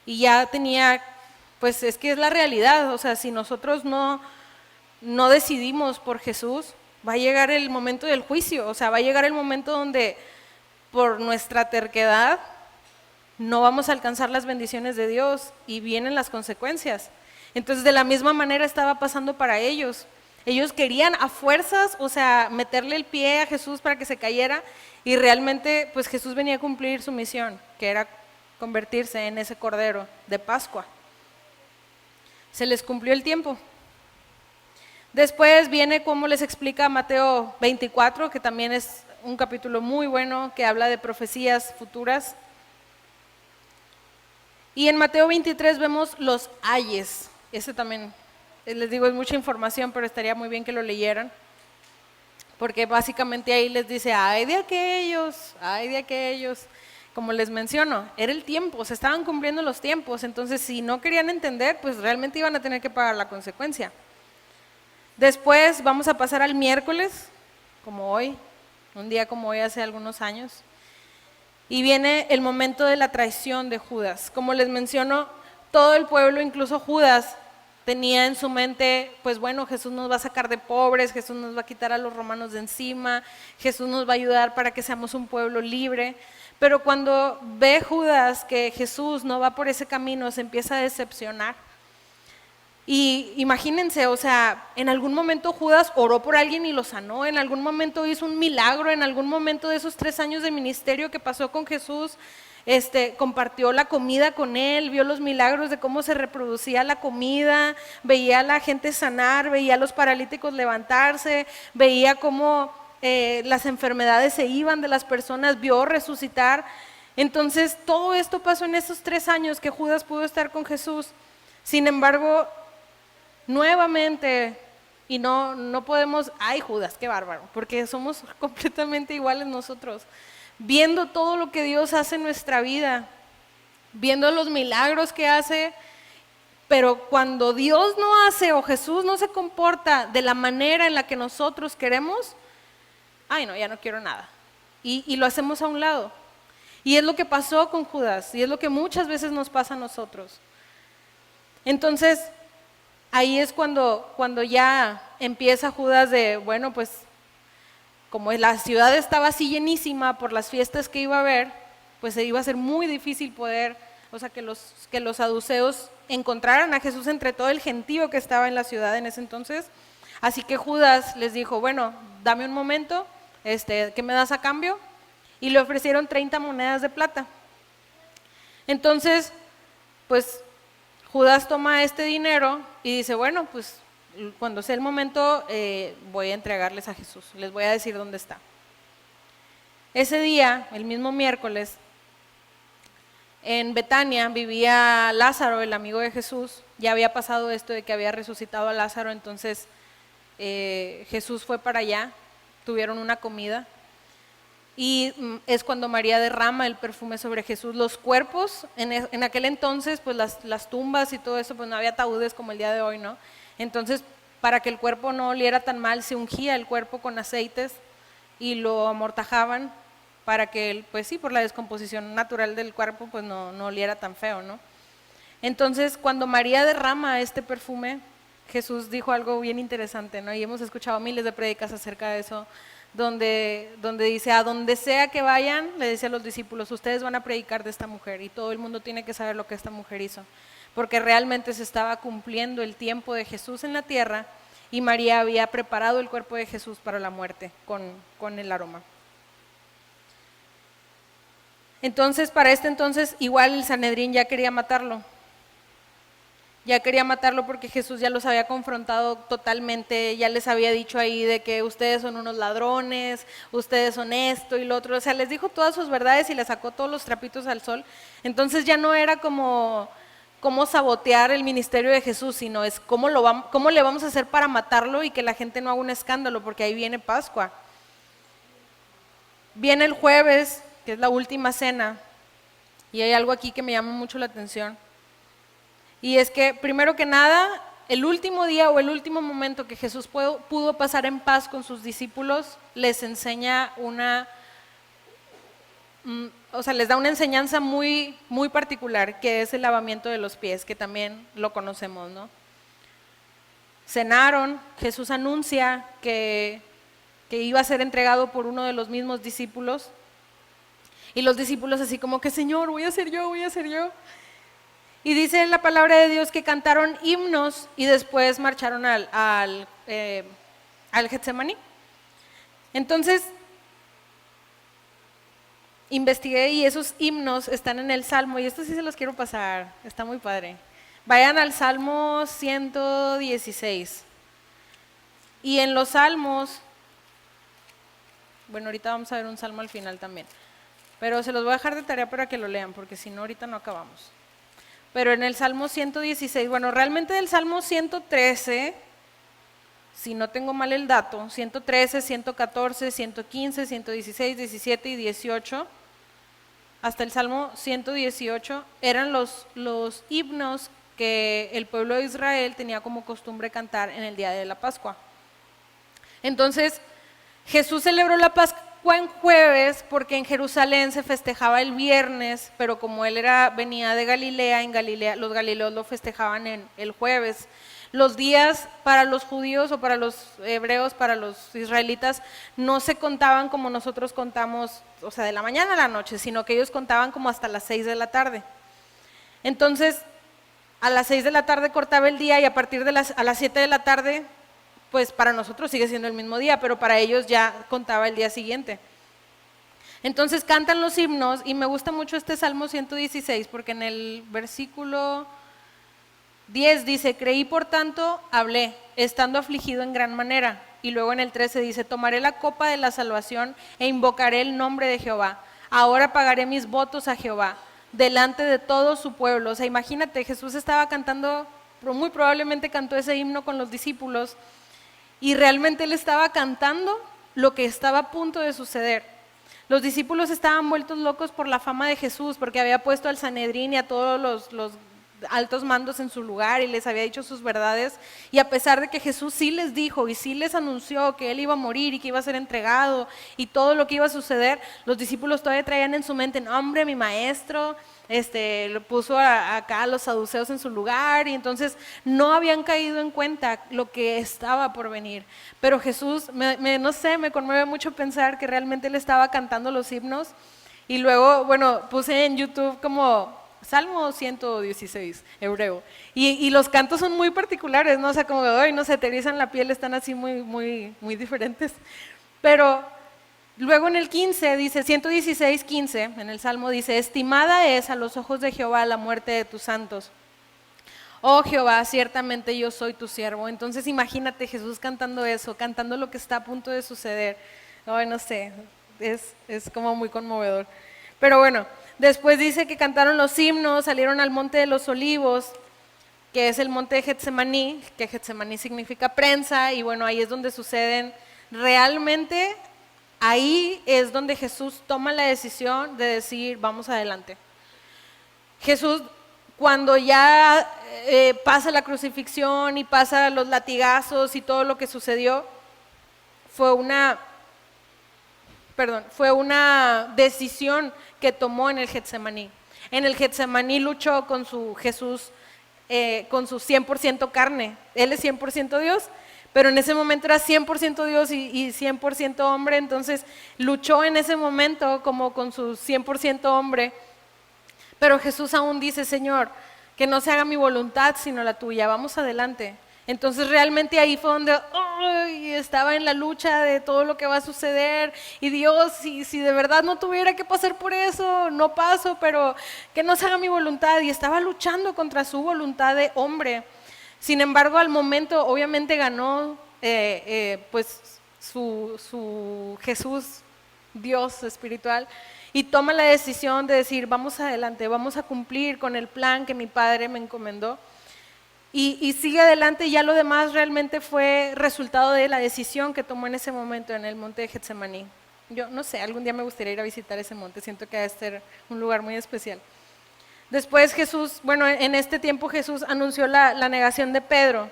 y ya tenía, pues es que es la realidad, o sea, si nosotros no decidimos por Jesús, va a llegar el momento del juicio, o sea, va a llegar el momento donde por nuestra terquedad no vamos a alcanzar las bendiciones de Dios y vienen las consecuencias. Entonces, de la misma manera estaba pasando para ellos. Ellos querían a fuerzas, o sea, meterle el pie a Jesús para que se cayera, y realmente pues Jesús venía a cumplir su misión, que era convertirse en ese cordero de Pascua. Se les cumplió el tiempo. Después viene como les explica Mateo 24, que también es un capítulo muy bueno, que habla de profecías futuras. Y en Mateo 23 vemos los ayes. Ese también, les digo, es mucha información, pero estaría muy bien que lo leyeran, porque básicamente ahí les dice, ay de aquellos, como les menciono, era el tiempo, se estaban cumpliendo los tiempos, entonces si no querían entender, pues realmente iban a tener que pagar la consecuencia. Después vamos a pasar al miércoles, como hoy, un día como hoy hace algunos años, y viene el momento de la traición de Judas. Como les menciono, todo el pueblo, incluso Judas, tenía en su mente, pues bueno, Jesús nos va a sacar de pobres, Jesús nos va a quitar a los romanos de encima, Jesús nos va a ayudar para que seamos un pueblo libre. Pero cuando ve Judas que Jesús no va por ese camino, se empieza a decepcionar. Y imagínense, o sea, en algún momento Judas oró por alguien y lo sanó, en algún momento hizo un milagro, en algún momento de esos 3 años de ministerio que pasó con Jesús, compartió la comida con él, vio los milagros de cómo se reproducía la comida, veía a la gente sanar, veía a los paralíticos levantarse, veía cómo las enfermedades se iban de las personas, vio resucitar. Entonces todo esto pasó en esos 3 años que Judas pudo estar con Jesús. Sin embargo, nuevamente, y no podemos, ay Judas, qué bárbaro, porque somos completamente iguales nosotros, viendo todo lo que Dios hace en nuestra vida, viendo los milagros que hace, pero cuando Dios no hace o Jesús no se comporta de la manera en la que nosotros queremos, ay no, ya no quiero nada, y lo hacemos a un lado. Y es lo que pasó con Judas, y es lo que muchas veces nos pasa a nosotros. Entonces, ahí es cuando ya empieza Judas de, bueno, pues como la ciudad estaba así llenísima por las fiestas que iba a haber, pues se iba a ser muy difícil poder, o sea, que los saduceos encontraran a Jesús entre todo el gentío que estaba en la ciudad en ese entonces. Así que Judas les dijo, bueno, dame un momento, ¿qué me das a cambio? Y le ofrecieron 30 monedas de plata. Entonces, pues Judas toma este dinero y dice, bueno, pues cuando sea el momento voy a entregarles a Jesús, les voy a decir dónde está. Ese día, el mismo miércoles, en Betania vivía Lázaro, el amigo de Jesús. Ya había pasado esto de que había resucitado a Lázaro, entonces Jesús fue para allá, tuvieron una comida. Y es cuando María derrama el perfume sobre Jesús. Los cuerpos, en aquel entonces, pues las tumbas y todo eso, pues no había ataúdes como el día de hoy, ¿no? Entonces, para que el cuerpo no oliera tan mal, se ungía el cuerpo con aceites y lo amortajaban para que, pues sí, por la descomposición natural del cuerpo, pues no oliera tan feo, ¿no? Entonces, cuando María derrama este perfume, Jesús dijo algo bien interesante, ¿no? Y hemos escuchado miles de prédicas acerca de eso, donde dice, a donde sea que vayan, le dice a los discípulos, ustedes van a predicar de esta mujer y todo el mundo tiene que saber lo que esta mujer hizo, porque realmente se estaba cumpliendo el tiempo de Jesús en la tierra y María había preparado el cuerpo de Jesús para la muerte con el aroma. Entonces, para este entonces, igual el Sanedrín ya quería matarlo. Ya quería matarlo porque Jesús ya los había confrontado totalmente, ya les había dicho ahí de que ustedes son unos ladrones, ustedes son esto y lo otro, o sea, les dijo todas sus verdades y les sacó todos los trapitos al sol. Entonces ya no era como sabotear el ministerio de Jesús, sino es cómo le vamos a hacer para matarlo y que la gente no haga un escándalo, porque ahí viene Pascua. Viene el jueves, que es la última cena, y hay algo aquí que me llama mucho la atención. Y es que, primero que nada, el último día o el último momento que Jesús pudo pasar en paz con sus discípulos, les enseña les da una enseñanza muy, muy particular, que es el lavamiento de los pies, que también lo conocemos, ¿no? Cenaron, Jesús anuncia que iba a ser entregado por uno de los mismos discípulos, y los discípulos así como que, Señor, voy a ser yo. Y dice en la palabra de Dios que cantaron himnos y después marcharon al Getsemaní. Entonces, investigué y esos himnos están en el Salmo, y esto sí se los quiero pasar, está muy padre. Vayan al Salmo 116. Y en los Salmos, bueno, ahorita vamos a ver un Salmo al final también, pero se los voy a dejar de tarea para que lo lean, porque si no, ahorita no acabamos. Pero en el Salmo 116, bueno, realmente del Salmo 113, si no tengo mal el dato, 113, 114, 115, 116, 17 y 18, hasta el Salmo 118, eran los himnos que el pueblo de Israel tenía como costumbre cantar en el día de la Pascua. Entonces, Jesús celebró la fue en jueves porque en Jerusalén se festejaba el viernes, pero como él venía de Galilea, en Galilea los galileos lo festejaban en el jueves. Los días para los judíos o para los hebreos, para los israelitas, no se contaban como nosotros contamos, o sea, de la mañana a la noche, sino que ellos contaban como hasta las 6 de la tarde. Entonces, a las 6 de la tarde cortaba el día y a partir de a las 7 de la tarde, pues para nosotros sigue siendo el mismo día, pero para ellos ya contaba el día siguiente. Entonces cantan los himnos y me gusta mucho este Salmo 116 porque en el versículo 10 dice, creí por tanto, hablé, estando afligido en gran manera. Y luego en el 13 dice, tomaré la copa de la salvación e invocaré el nombre de Jehová. Ahora pagaré mis votos a Jehová, delante de todo su pueblo. O sea, imagínate, Jesús estaba cantando, muy probablemente cantó ese himno con los discípulos, y realmente él estaba cantando lo que estaba a punto de suceder. Los discípulos estaban vueltos locos por la fama de Jesús, porque había puesto al Sanedrín y a todos los altos mandos en su lugar y les había dicho sus verdades, y a pesar de que Jesús sí les dijo y sí les anunció que él iba a morir y que iba a ser entregado y todo lo que iba a suceder, los discípulos todavía traían en su mente, no hombre, mi maestro lo puso acá a los saduceos en su lugar, y entonces no habían caído en cuenta lo que estaba por venir. Pero Jesús, no sé, me conmueve mucho pensar que realmente él estaba cantando los himnos. Y luego, bueno, puse en YouTube como Salmo 116, hebreo. Y los cantos son muy particulares, ¿no? O sea, como de hoy, no se te erizan la piel, están así muy diferentes. Pero luego en el 15 dice, 116, 15, en el Salmo dice, estimada es a los ojos de Jehová la muerte de tus santos. Oh Jehová, ciertamente yo soy tu siervo. Entonces imagínate Jesús cantando eso, cantando lo que está a punto de suceder. Ay, no sé, es como muy conmovedor. Pero bueno, después dice que cantaron los himnos, salieron al monte de los olivos, que es el monte de Getsemaní, que Getsemaní significa prensa, y bueno, ahí es donde suceden, realmente ahí es donde Jesús toma la decisión de decir, vamos adelante. Jesús, cuando ya pasa la crucifixión y pasa los latigazos y todo lo que sucedió, fue una decisión que tomó en el Getsemaní. En el Getsemaní luchó con su Jesús, con su 100% carne. Él es 100% Dios, pero en ese momento era 100% Dios y 100% hombre, entonces luchó en ese momento como con su 100% hombre. Pero Jesús aún dice, Señor, que no se haga mi voluntad sino la tuya, vamos adelante. Entonces realmente ahí fue donde estaba en la lucha de todo lo que va a suceder, y Dios, si de verdad no tuviera que pasar por eso, no paso, pero que no se haga mi voluntad, y estaba luchando contra su voluntad de hombre. Sin embargo, al momento obviamente ganó pues su Jesús, Dios espiritual, y toma la decisión de decir, vamos adelante, vamos a cumplir con el plan que mi Padre me encomendó. Y sigue adelante, y ya lo demás realmente fue resultado de la decisión que tomó en ese momento en el monte de Getsemaní. Yo no sé, algún día me gustaría ir a visitar ese monte, siento que ha de ser un lugar muy especial. Después Jesús, bueno, en este tiempo Jesús anunció la negación de Pedro,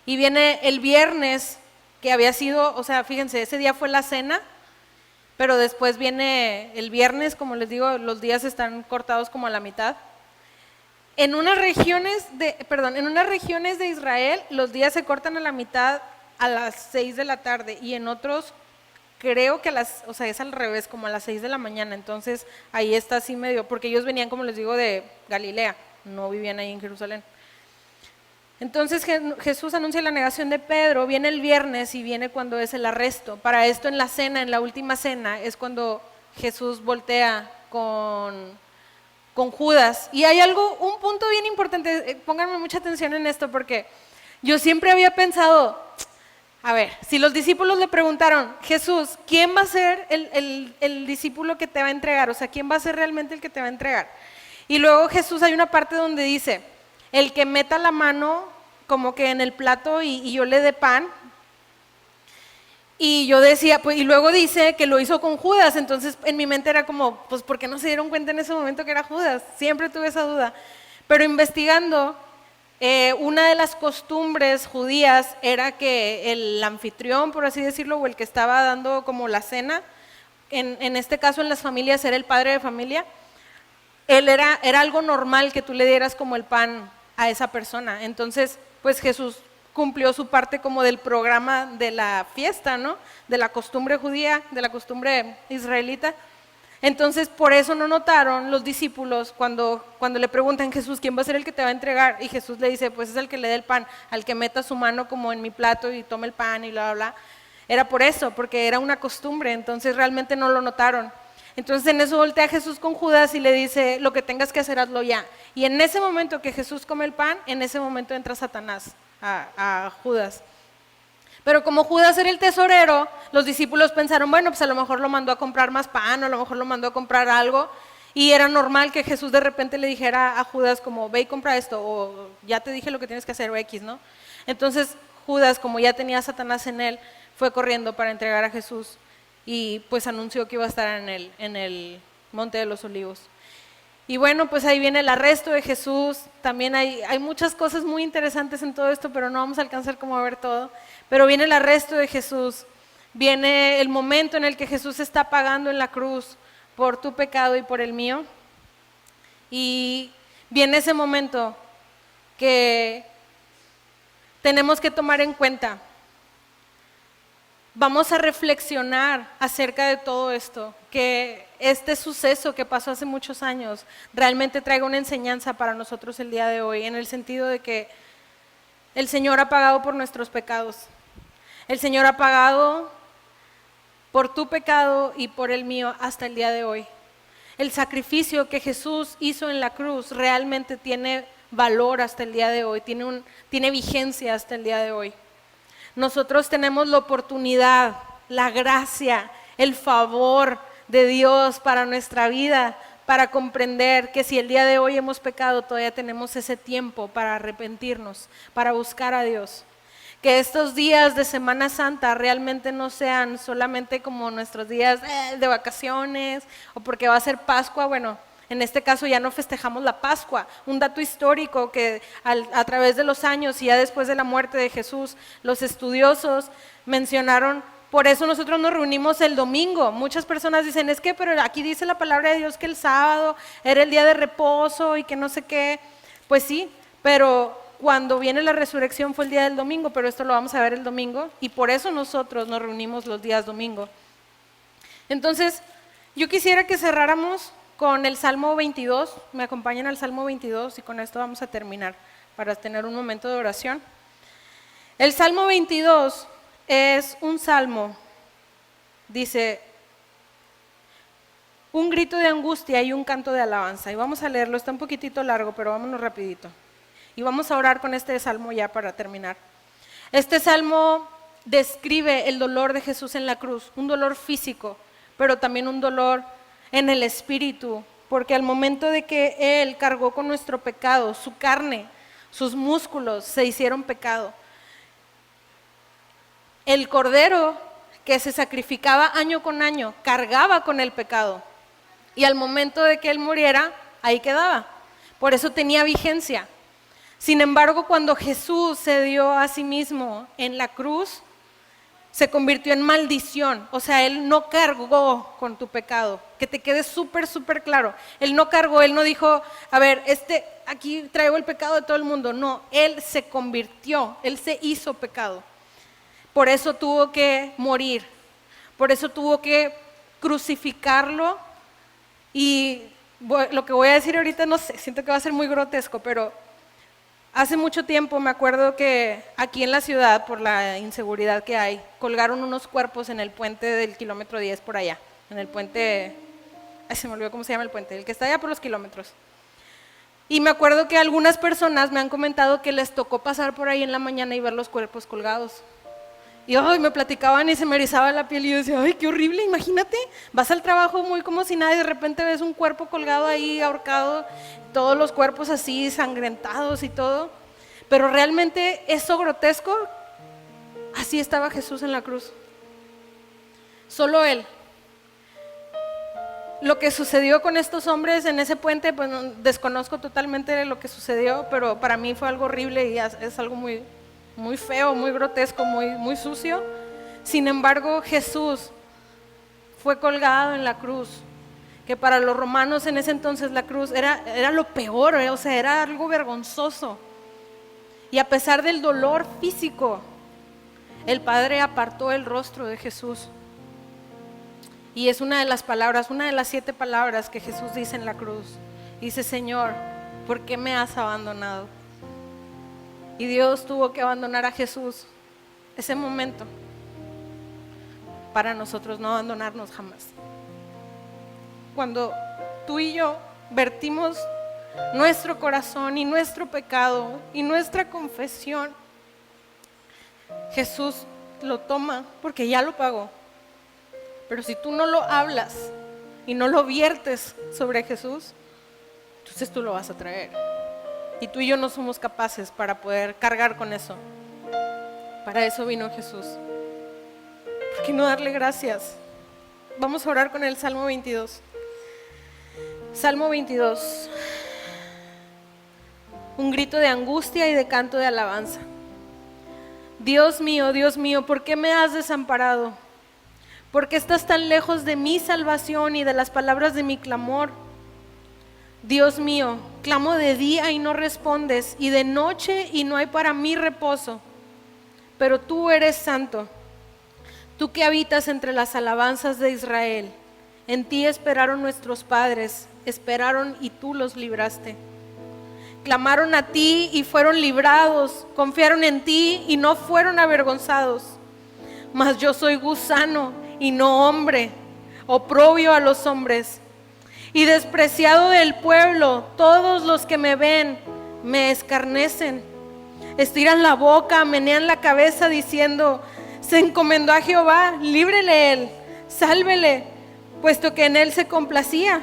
y viene el viernes, que había sido, o sea, fíjense, ese día fue la cena, pero después viene el viernes, como les digo, los días están cortados como a la mitad. En unas regiones de Israel los días se cortan a la mitad a las 6 de la tarde, y en otros creo que o sea, es al revés, como a las 6 de la mañana, entonces ahí está así medio, porque ellos venían, como les digo, de Galilea, no vivían ahí en Jerusalén. Entonces Jesús anuncia la negación de Pedro, viene el viernes y viene cuando es el arresto. Para esto en la cena, en la última cena, es cuando Jesús voltea con Judas. Y hay un punto bien importante, pónganme mucha atención en esto, porque yo siempre había pensado, a ver, si los discípulos le preguntaron, Jesús, ¿quién va a ser el discípulo que te va a entregar? O sea, ¿quién va a ser realmente el que te va a entregar? Y luego Jesús, hay una parte donde dice, el que meta la mano como que en el plato y yo le dé pan. Y yo decía, pues, y luego dice que lo hizo con Judas, entonces en mi mente era como, pues, ¿por qué no se dieron cuenta en ese momento que era Judas? Siempre tuve esa duda. Pero investigando, Una de las costumbres judías era que el anfitrión, por así decirlo, o el que estaba dando como la cena, en este caso en las familias era el padre de familia, era algo normal que tú le dieras como el pan a esa persona. Entonces, pues Jesús cumplió su parte como del programa de la fiesta, ¿no? De la costumbre judía, de la costumbre israelita. Entonces, por eso no notaron los discípulos cuando le preguntan, Jesús, ¿quién va a ser el que te va a entregar? Y Jesús le dice, pues es el que le dé el pan, al que meta su mano como en mi plato y tome el pan y bla, bla, bla. Era por eso, porque era una costumbre, entonces realmente no lo notaron. Entonces en eso voltea Jesús con Judas y le dice, lo que tengas que hacer, hazlo ya. Y en ese momento que Jesús come el pan, en ese momento entra Satanás a Judas. Pero como Judas era el tesorero, los discípulos pensaron, bueno, pues a lo mejor lo mandó a comprar más pan, o a lo mejor lo mandó a comprar algo, y era normal que Jesús de repente le dijera a Judas como, ve y compra esto, o ya te dije lo que tienes que hacer, o X, ¿no? Entonces Judas, como ya tenía a Satanás en él, fue corriendo para entregar a Jesús, y pues anunció que iba a estar en el Monte de los Olivos. Y bueno, pues ahí viene el arresto de Jesús, también hay muchas cosas muy interesantes en todo esto, pero no vamos a alcanzar como a ver todo. Pero viene el arresto de Jesús, viene el momento en el que Jesús está pagando en la cruz por tu pecado y por el mío. Y viene ese momento que tenemos que tomar en cuenta. Vamos a reflexionar acerca de todo esto, que este suceso que pasó hace muchos años realmente traiga una enseñanza para nosotros el día de hoy, en el sentido de que el Señor ha pagado por nuestros pecados. El Señor ha pagado por tu pecado y por el mío hasta el día de hoy. El sacrificio que Jesús hizo en la cruz realmente tiene valor hasta el día de hoy, tiene vigencia hasta el día de hoy. Nosotros tenemos la oportunidad, la gracia, el favor de Dios para nuestra vida, para comprender que si el día de hoy hemos pecado, todavía tenemos ese tiempo para arrepentirnos, para buscar a Dios. Que estos días de Semana Santa realmente no sean solamente como nuestros días de vacaciones o porque va a ser Pascua. Bueno, en este caso ya no festejamos la Pascua, un dato histórico que a través de los años y ya después de la muerte de Jesús, los estudiosos mencionaron, por eso nosotros nos reunimos el domingo. Muchas personas dicen, es que pero aquí dice la palabra de Dios que el sábado era el día de reposo y que no sé qué. Pues sí, pero cuando viene la resurrección fue el día del domingo, pero esto lo vamos a ver el domingo y por eso nosotros nos reunimos los días domingo. Entonces, yo quisiera que cerráramos con el Salmo 22, me acompañan al Salmo 22 y con esto vamos a terminar para tener un momento de oración. El Salmo 22 es un salmo, dice, un grito de angustia y un canto de alabanza. Y vamos a leerlo, está un poquitito largo, pero vámonos rapidito. Y vamos a orar con este salmo ya para terminar. Este salmo describe el dolor de Jesús en la cruz, un dolor físico, pero también un dolor en el espíritu, porque al momento de que Él cargó con nuestro pecado, su carne, sus músculos se hicieron pecado. El cordero que se sacrificaba año con año cargaba con el pecado y al momento de que Él muriera, ahí quedaba. Por eso tenía vigencia. Sin embargo, cuando Jesús se dio a sí mismo en la cruz, se convirtió en maldición, o sea, Él no cargó con tu pecado, que te quede súper, súper claro. Él no cargó, Él no dijo, a ver, aquí traigo el pecado de todo el mundo. No, Él se convirtió, Él se hizo pecado. Por eso tuvo que morir, por eso tuvo que crucificarlo. Y lo que voy a decir ahorita, no sé, siento que va a ser muy grotesco, pero hace mucho tiempo me acuerdo que aquí en la ciudad, por la inseguridad que hay, colgaron unos cuerpos en el puente del kilómetro 10 por allá, en el puente, se me olvidó cómo se llama el puente, el que está allá por los kilómetros. Y me acuerdo que algunas personas me han comentado que les tocó pasar por ahí en la mañana y ver los cuerpos colgados. Y me platicaban y se me erizaba la piel y yo decía, ay, qué horrible, imagínate, vas al trabajo muy como si nada y de repente ves un cuerpo colgado ahí, ahorcado, todos los cuerpos así sangrentados y todo. Pero realmente eso grotesco, así estaba Jesús en la cruz. Solo Él. lo que sucedió con estos hombres en ese puente, pues desconozco totalmente lo que sucedió, pero para mí fue algo horrible y es algo muy, muy feo, muy grotesco, muy, muy sucio. Sin embargo, Jesús fue colgado en la cruz, que para los romanos en ese entonces la cruz era lo peor, o sea, era algo vergonzoso. Y a pesar del dolor físico, el Padre apartó el rostro de Jesús. Y es una de las palabras, una de las 7 palabras que Jesús dice en la cruz. Dice: Señor, ¿por qué me has abandonado? Y Dios tuvo que abandonar a Jesús ese momento para nosotros no abandonarnos jamás. Cuando tú y yo vertimos nuestro corazón y nuestro pecado y nuestra confesión, Jesús lo toma porque ya lo pagó. Pero si tú no lo hablas y no lo viertes sobre Jesús, entonces tú lo vas a traer. Y tú y yo no somos capaces para poder cargar con eso. Para eso vino Jesús. ¿Por qué no darle gracias? Vamos a orar con el Salmo 22. Salmo 22. Un grito de angustia y de canto de alabanza. Dios mío, ¿por qué me has desamparado? ¿Por qué estás tan lejos de mi salvación y de las palabras de mi clamor? Dios mío, clamo de día y no respondes, y de noche y no hay para mí reposo. Pero tú eres santo, tú que habitas entre las alabanzas de Israel. En ti esperaron nuestros padres, esperaron y tú los libraste. Clamaron a ti y fueron librados, confiaron en ti y no fueron avergonzados. Mas yo soy gusano y no hombre, oprobio a los hombres y despreciado del pueblo. Todos los que me ven me escarnecen, estiran la boca, menean la cabeza diciendo: se encomendó a Jehová, líbrele él, sálvele, puesto que en él se complacía.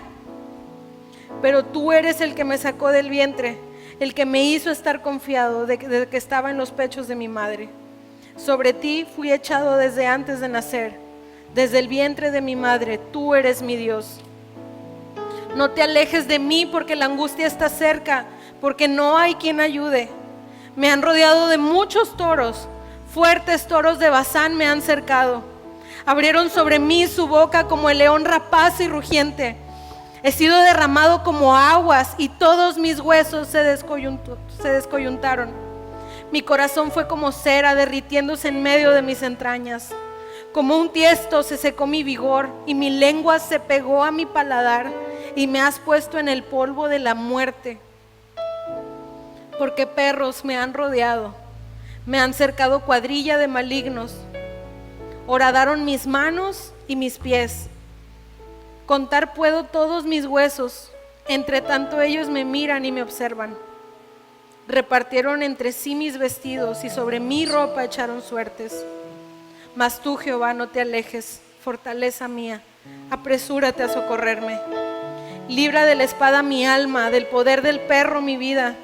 Pero tú eres el que me sacó del vientre, el que me hizo estar confiado de que estaba en los pechos de mi madre. Sobre ti fui echado desde antes de nacer, desde el vientre de mi madre, tú eres mi Dios. No te alejes de mí porque la angustia está cerca, porque no hay quien ayude. Me han rodeado de muchos toros, fuertes toros de Basán me han cercado. Abrieron sobre mí su boca como el león rapaz y rugiente. He sido derramado como aguas y todos mis huesos se descoyuntaron. Mi corazón fue como cera derritiéndose en medio de mis entrañas. Como un tiesto se secó mi vigor y mi lengua se pegó a mi paladar, y me has puesto en el polvo de la muerte. Porque perros me han rodeado, me han cercado cuadrilla de malignos. Horadaron mis manos y mis pies. Contar puedo todos mis huesos, entre tanto ellos me miran y me observan. Repartieron entre sí mis vestidos y sobre mi ropa echaron suertes. Mas tú, Jehová, no te alejes, fortaleza mía, apresúrate a socorrerme. Libra de la espada mi alma, del poder del perro mi vida.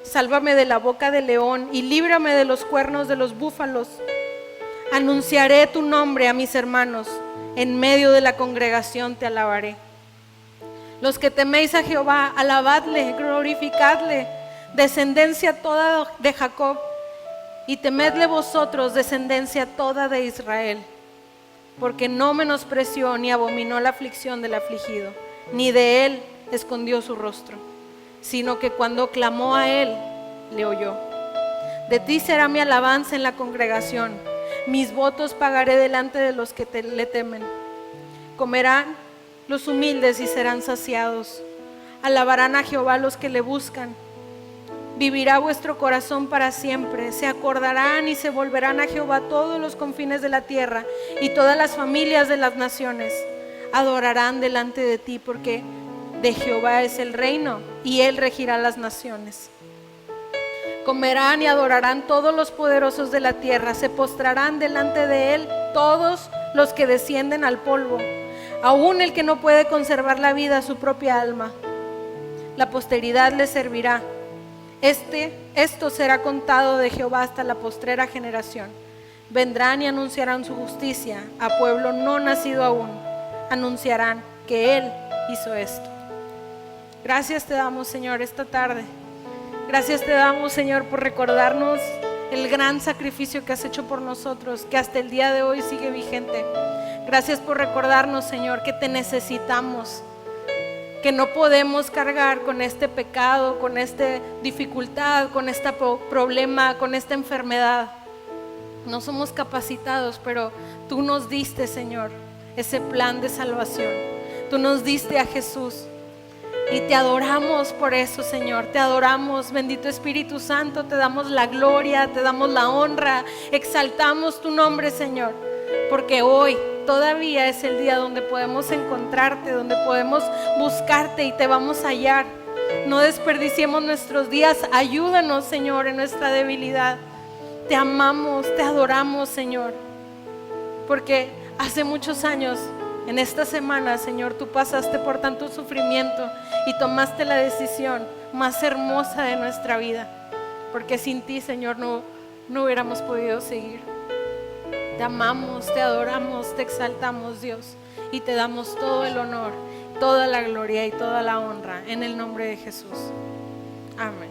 Sálvame de la boca del león y líbrame de los cuernos de los búfalos. Anunciaré tu nombre a mis hermanos, en medio de la congregación te alabaré. Los que teméis a Jehová, alabadle, glorificadle, descendencia toda de Jacob, y temedle vosotros, descendencia toda de Israel, porque no menospreció ni abominó la aflicción del afligido, ni de él escondió su rostro, sino que cuando clamó a él, le oyó. De ti será mi alabanza en la congregación, mis votos pagaré delante de los que le temen. Comerán los humildes y serán saciados, alabarán a Jehová los que le buscan. Vivirá vuestro corazón para siempre, se acordarán y se volverán a Jehová todos los confines de la tierra y todas las familias de las naciones. Adorarán delante de ti, porque de Jehová es el reino y él regirá las naciones. Comerán y adorarán todos los poderosos de la tierra, se postrarán delante de él todos los que descienden al polvo, aun el que no puede conservar la vida a su propia alma. La posteridad le servirá. Esto será contado de Jehová hasta la postrera generación. Vendrán y anunciarán su justicia a pueblo no nacido aún. Anunciarán que él hizo esto. Gracias te damos, Señor, esta tarde. Gracias te damos, Señor, por recordarnos el gran sacrificio que has hecho por nosotros, que hasta el día de hoy sigue vigente. Gracias por recordarnos, Señor, que te necesitamos, que no podemos cargar con este pecado, con esta dificultad, con este problema, con esta enfermedad. No somos capacitados, pero tú nos diste, Señor, ese plan de salvación. Tú nos diste a Jesús y te adoramos por eso, Señor. Te adoramos, bendito Espíritu Santo. Te damos la gloria, te damos la honra, exaltamos tu nombre, Señor, porque hoy todavía es el día donde podemos encontrarte, donde podemos buscarte y te vamos a hallar. No desperdiciemos nuestros días. Ayúdanos, Señor, en nuestra debilidad. Te amamos, te adoramos, Señor, porque hace muchos años, en esta semana, Señor, tú pasaste por tanto sufrimiento y tomaste la decisión más hermosa de nuestra vida, porque sin ti, Señor, no hubiéramos podido seguir. Te amamos, te adoramos, te exaltamos, Dios, y te damos todo el honor, toda la gloria y toda la honra en el nombre de Jesús. Amén.